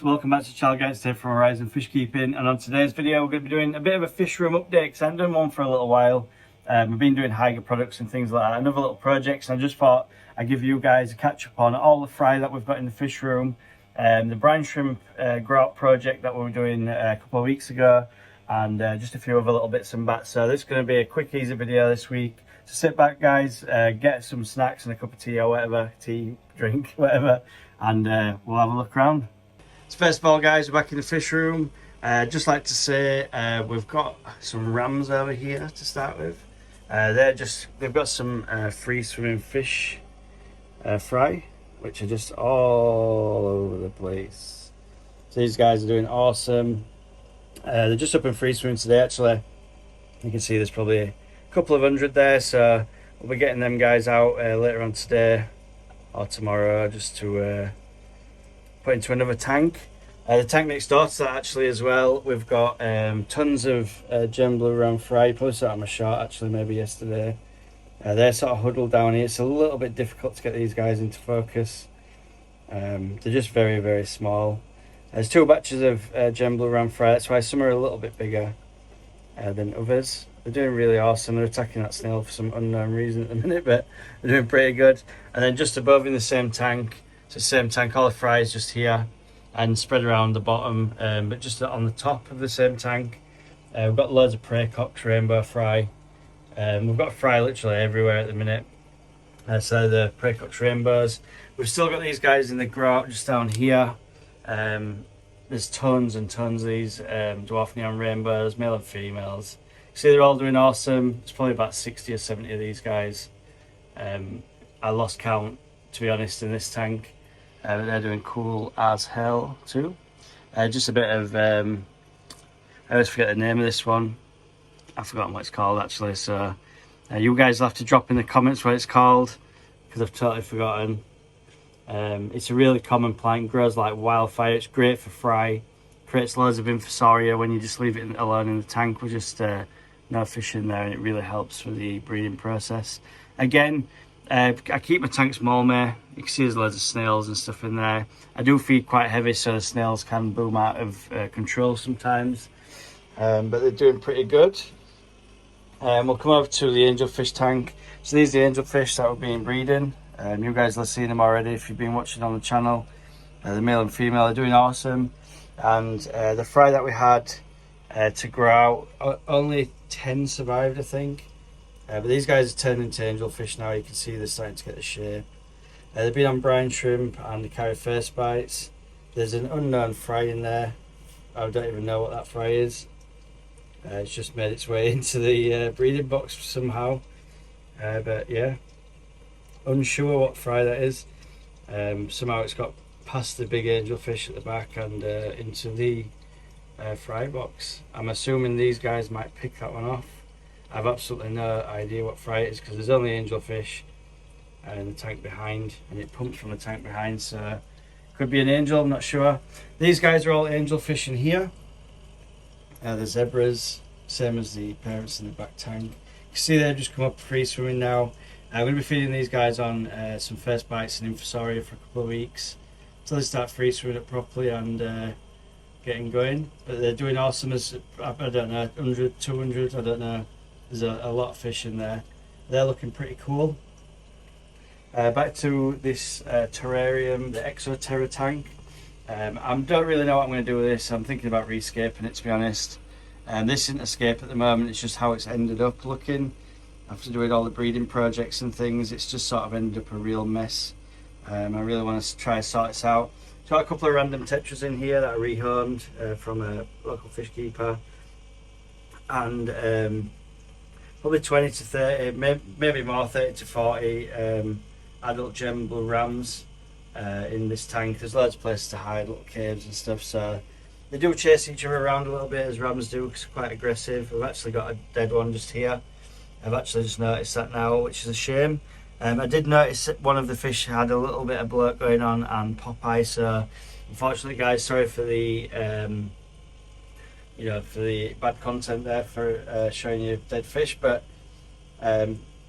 So welcome back to the channel guys, today from Horizon Fish Keeping, and on today's video we're going to be doing a bit of a fish room update because I haven't done one for a little while. We've been doing Haiger products and things like that, and other little projects, and I just thought I'd give you guys a catch up on all the fry that we've got in the fish room, the brine shrimp grout project that we were doing a couple of weeks ago, and just a few other little bits and bats. So this is going to be a quick easy video this week. So sit back guys, get some snacks and a cup of tea or whatever, tea, drink, whatever, and we'll have a look around. So first of all guys, we're back in the fish room. Just like to say we've got some rams over here to start with. They've got some free swimming fish fry, which are just all over the place. So these guys are doing awesome. They're just up in free swimming today actually. You can see there's probably a couple of hundred there, so we'll be getting them guys out later on today or tomorrow just to put into another tank. The tank next door to that actually as well, we've got tons of gem blue ram fry. Probably saw it on my shot actually, maybe yesterday. They're sort of huddled down here. It's a little bit difficult to get these guys into focus. They're just very, very small. There's two batches of gem blue ram fry, that's why some are a little bit bigger than others. They're doing really awesome. They're attacking that snail for some unknown reason at the minute, but they're doing pretty good. And then just above in the same tank, it's the same tank, all the fry is just here and spread around the bottom, but just on the top of the same tank, we've got loads of prey cocks, rainbow fry. We've got fry literally everywhere at the minute. So the prey cocks, rainbows. We've still got these guys in the grout just down here. There's tons and tons of these dwarf neon rainbows, male and females. See, they're all doing awesome. There's probably about 60 or 70 of these guys. I lost count, to be honest, in this tank. But they're doing cool as hell too. Just a bit of I always forget the name of this one. I've forgotten what it's called actually, so you guys will have to drop in the comments what it's called because I've totally forgotten. It's a really common plant, grows like wildfire. It's great for fry, creates loads of infusoria when you just leave it alone in the tank with just no fish in there, and it really helps for the breeding process. Again, I keep my tank small, mate. You can see there's loads of snails and stuff in there. I do feed quite heavy, so the snails can boom out of control sometimes. But they're doing pretty good. We'll come over to the angelfish tank. So these are the angelfish that we've been breeding. You guys have seen them already if you've been watching on the channel. The male and female are doing awesome. And the fry that we had to grow out, only 10 survived, I think. But these guys are turning into angelfish now. You can see they're starting to get the shape. They've been on brine shrimp and they carry first bites. There's an unknown fry in there. I don't even know what that fry is. It's just made its way into the breeding box somehow. But yeah, unsure what fry that is. Somehow it's got past the big angelfish at the back and into the fry box. I'm assuming these guys might pick that one off. I've absolutely no idea what fry it is because there's only angelfish in the tank behind, and it pumps from the tank behind, so could be an angel, I'm not sure. These guys are all angelfish in here. The zebras, same as the parents in the back tank. You can see they've just come up free swimming now. I'm going to be feeding these guys on some first bites and infusoria for a couple of weeks until they start free swimming up properly and getting going. But they're doing awesome. As I don't know, 100, 200, I don't know. There's a lot of fish in there. They're looking pretty cool. Back to this terrarium, the Exoterra tank. I don't really know what I'm going to do with this. I'm thinking about rescaping it, to be honest. This isn't a scape at the moment, it's just how it's ended up looking. After doing all the breeding projects and things, it's just sort of ended up a real mess. I really want to try and sort this out. Got a couple of random tetras in here that I rehomed from a local fish keeper. And probably 20 to 30, maybe more, 30 to 40 adult gem blue rams in this tank. There's loads of places to hide, little caves and stuff, so they do chase each other around a little bit as rams do because they're quite aggressive. We've actually got a dead one just here. I've actually just noticed that now, which is a shame. I did notice that one of the fish had a little bit of bloat going on and Popeye, so unfortunately guys, sorry for the for the bad content there for showing you dead fish, but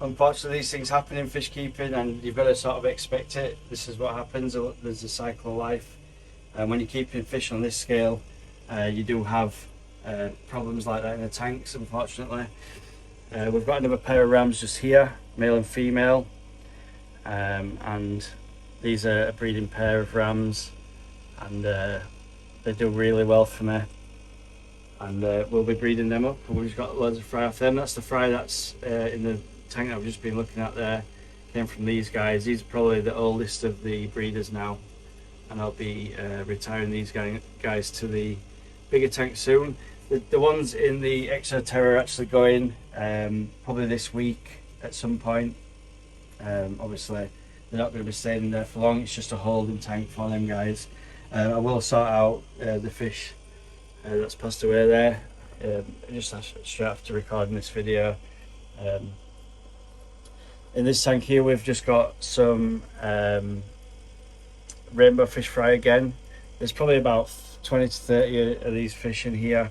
unfortunately these things happen in fish keeping and you've got to sort of expect it. This is what happens. There's a cycle of life. And when you're keeping fish on this scale, you do have problems like that in the tanks, unfortunately. We've got another pair of rams just here, male and female, and these are a breeding pair of rams, and they do really well for me, and we'll be breeding them up. We've got loads of fry off them. That's the fry that's in the tank that I've just been looking at there, came from these guys. These are probably the oldest of the breeders now, and I'll be retiring these guys to the bigger tank soon. The ones in the Exoterra are actually going probably this week at some point. Obviously they're not going to be staying there for long, it's just a holding tank for them guys. I will sort out the fish that's passed away there. I just straight after recording this video. In this tank here we've just got some rainbow fish fry again. There's probably about 20 to 30 of these fish in here,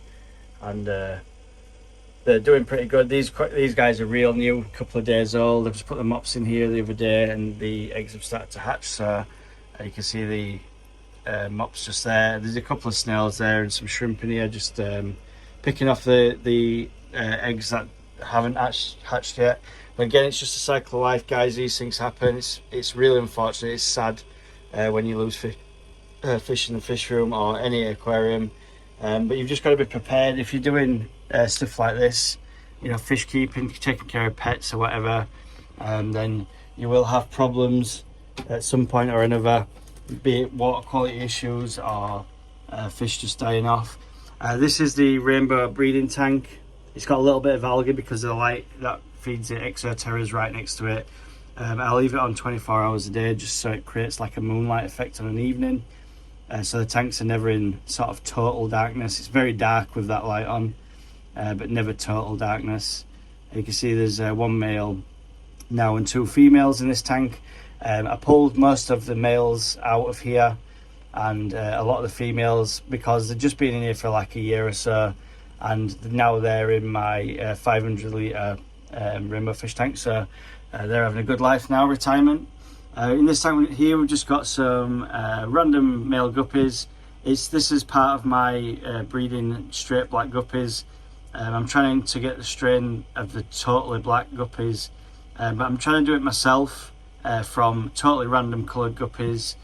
and they're doing pretty good. These guys are real new, a couple of days old. I've just put the mops in here the other day and the eggs have started to hatch, so you can see the mops just there. There's a couple of snails there and some shrimp in here, just picking off the eggs that haven't hatched yet. But again, it's just a cycle of life, guys. These things happen. It's really unfortunate. It's sad when you lose fish in the fish room or any aquarium, but you've just got to be prepared. If you're doing stuff like this, you know, fish keeping, taking care of pets or whatever, then you will have problems at some point or another, be it water quality issues or fish just dying off. This is the rainbow breeding tank. It's got a little bit of algae because of the light that feeds the Exoterras right next to it. I'll leave it on 24 hours a day just so it creates like a moonlight effect on an evening. So the tanks are never in sort of total darkness. It's very dark with that light on, but never total darkness. You can see there's one male now and two females in this tank. I pulled most of the males out of here and a lot of the females because they've just been in here for like a year or so, and now they're in my 500 litre rainbow fish tank, so they're having a good life now, retirement. In this tank here we've just got some random male guppies. This is part of my breeding straight black guppies. I'm trying to get the strain of the totally black guppies, but I'm trying to do it myself from totally random coloured guppies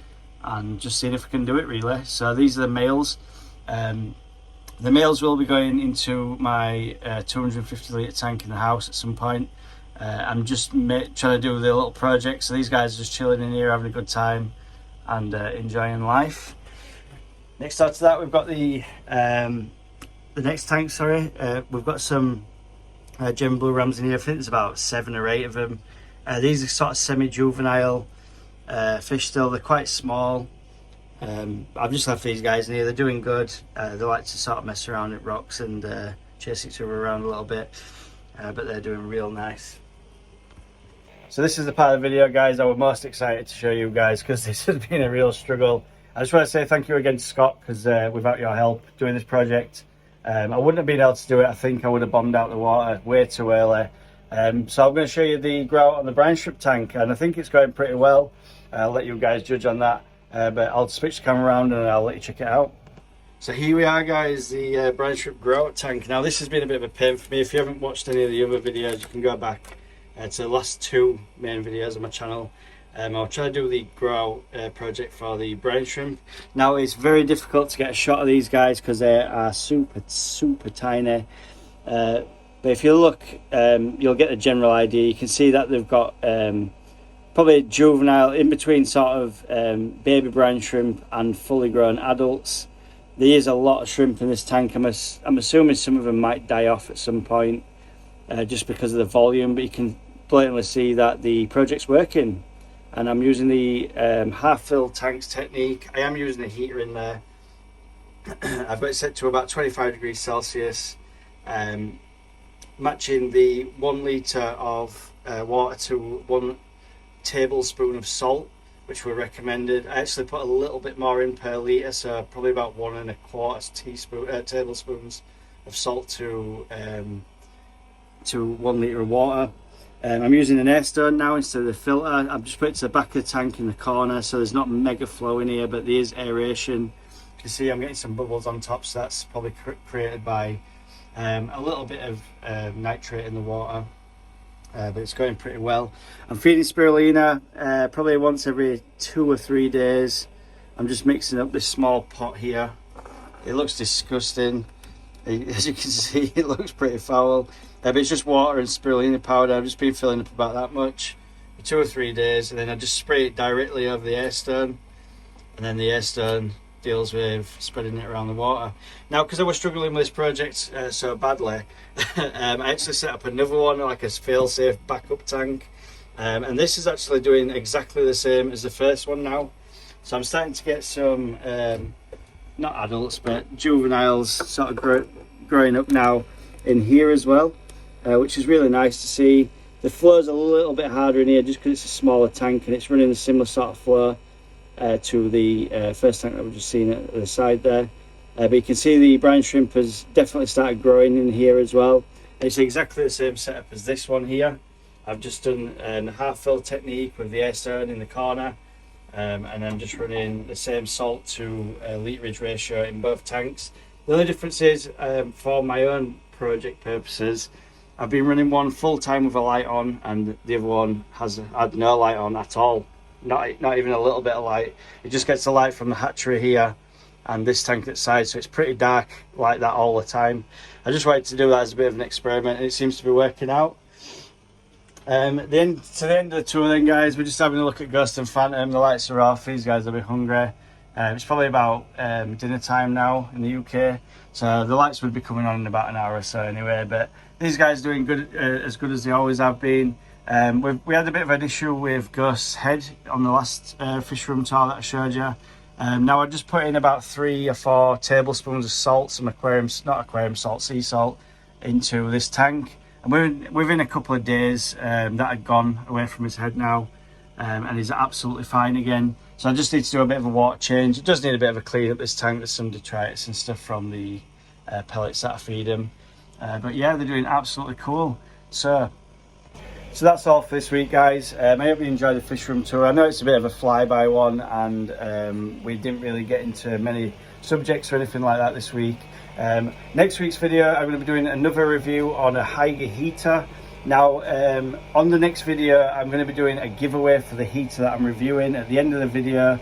and just seeing if I can do it really. So these are the males. The males will be going into my 250 litre tank in the house at some point. I'm just trying to do the little project, so these guys are just chilling in here, having a good time and enjoying life. Next up to that, we've got the next tank. Sorry, we've got some German blue rams in here. I think there's about 7 or 8 of them. These are sort of semi-juvenile fish still. They're quite small. I've just left these guys in here. They're doing good. They like to sort of mess around at rocks and chase each other around a little bit, but they're doing real nice. So this is the part of the video, guys, I was most excited to show you guys because this has been a real struggle. I just want to say thank you again to Scott, because without your help doing this project, I wouldn't have been able to do it. I think I would have bombed out the water way too early. So I'm going to show you the grout on the brine strip tank, and I think it's going pretty well. I'll let you guys judge on that, but I'll switch the camera around and I'll let you check it out. So here we are, guys, the brine strip grout tank. Now this has been a bit of a pain for me. If you haven't watched any of the other videos, you can go back to the last 2 main videos on my channel. I'll try to do the grout project for the brine shrimp. Now it's very difficult to get a shot of these guys because they are super tiny. But if you look, you'll get a general idea. You can see that they've got probably juvenile, in between sort of baby brine shrimp and fully grown adults. There is a lot of shrimp in this tank. I'm assuming some of them might die off at some point just because of the volume, but you can blatantly see that the project's working. And I'm using the half-filled tanks technique. I am using a heater in there. I've got it set to about 25 degrees Celsius, matching the 1 litre of water to 1 tablespoon of salt, which were recommended. I actually put a little bit more in per litre, so probably about 1 1/4 tablespoons of salt to 1 litre of water. I'm using an air stone now instead of the filter. I've just put it to the back of the tank in the corner, so there's not mega flow in here, but there is aeration. You can see I'm getting some bubbles on top, so that's probably created by a little bit of nitrate in the water, but it's going pretty well. I'm feeding spirulina probably once every 2 or 3 days. I'm just mixing up this small pot here. It looks disgusting. As you can see, it looks pretty foul. But it's just water and spirulina powder. I've just been filling up about that much for 2 or 3 days, and then I just spray it directly over the air stone, and then the air stone deals with spreading it around the water. Now, because I was struggling with this project so badly, I actually set up another one, like a fail-safe backup tank, and this is actually doing exactly the same as the first one now. So I'm starting to get some not adults but juveniles sort of growing up now in here as well, which is really nice to see. The flow's a little bit harder in here just because it's a smaller tank, and it's running a similar sort of flow to the first tank that we've just seen at the side there. But you can see the brine shrimp has definitely started growing in here as well. It's exactly the same setup as this one here. I've just done a half fill technique with the air stone in the corner, and I'm just running the same salt to literage ratio in both tanks. The only difference is for my own project purposes, I've been running one full time with a light on, and the other one has had no light on at all. Not even a little bit of light. It just gets the light from the hatchery here and this tank at the side, so it's pretty dark like that all the time. I just wanted to do that as a bit of an experiment, and it seems to be working out. To the end of the tour then, guys, we're just having a look at Ghost and Phantom. The lights are off, these guys are a bit hungry. It's probably about dinner time now in the UK, so the lights would be coming on in about an hour or so anyway, but these guys are doing good, as good as they always have been. We had a bit of an issue with Ghost's head on the last fish room tour that I showed you. Now I just put in about 3 or 4 tablespoons of salt, some sea salt, into this tank, and within a couple of days that had gone away from his head now, and he's absolutely fine again. So I just need to do a bit of a water change. It does need a bit of a clean up, this tank. There's some detritus and stuff from the pellets that I feed him, but yeah, they're doing absolutely cool. So that's all for this week, guys. I hope you enjoyed the fish room tour. I know it's a bit of a flyby one, and we didn't really get into many subjects or anything like that this week. Next week's video, I'm going to be doing another review on a Haiga heater. Now, on the next video, I'm going to be doing a giveaway for the heater that I'm reviewing at the end of the video.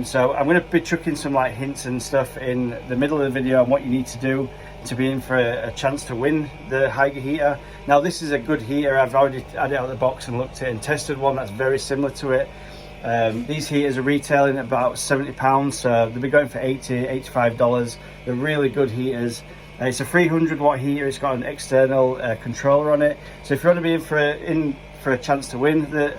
So I'm going to be chucking some like hints and stuff in the middle of the video on what you need to do to be in for a chance to win the Haiga heater. Now, this is a good heater. I've already had it out of the box and looked at it and tested one that's very similar to it. These heaters are retailing at about £70, so they'll be going for $80, $85. They're really good heaters. It's a 300 watt heater. It's got an external controller on it. So if you want to be in for a chance to win the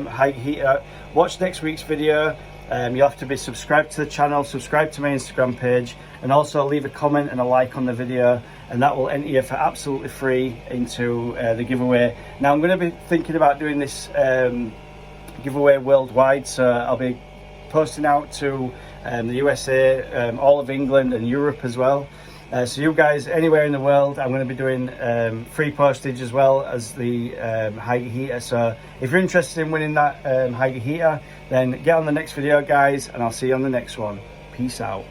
Haiga heater, watch next week's video. You'll have to be subscribed to the channel, subscribe to my Instagram page, and also leave a comment and a like on the video, and that will enter you for absolutely free into the giveaway. Now, I'm going to be thinking about doing this giveaway worldwide, so I'll be posting out to the USA, all of England and Europe as well. So you guys anywhere in the world, I'm going to be doing free postage as well as the Haiga heater. So if you're interested in winning that Haiga heater, then get on the next video, guys, and I'll see you on the next one. Peace out.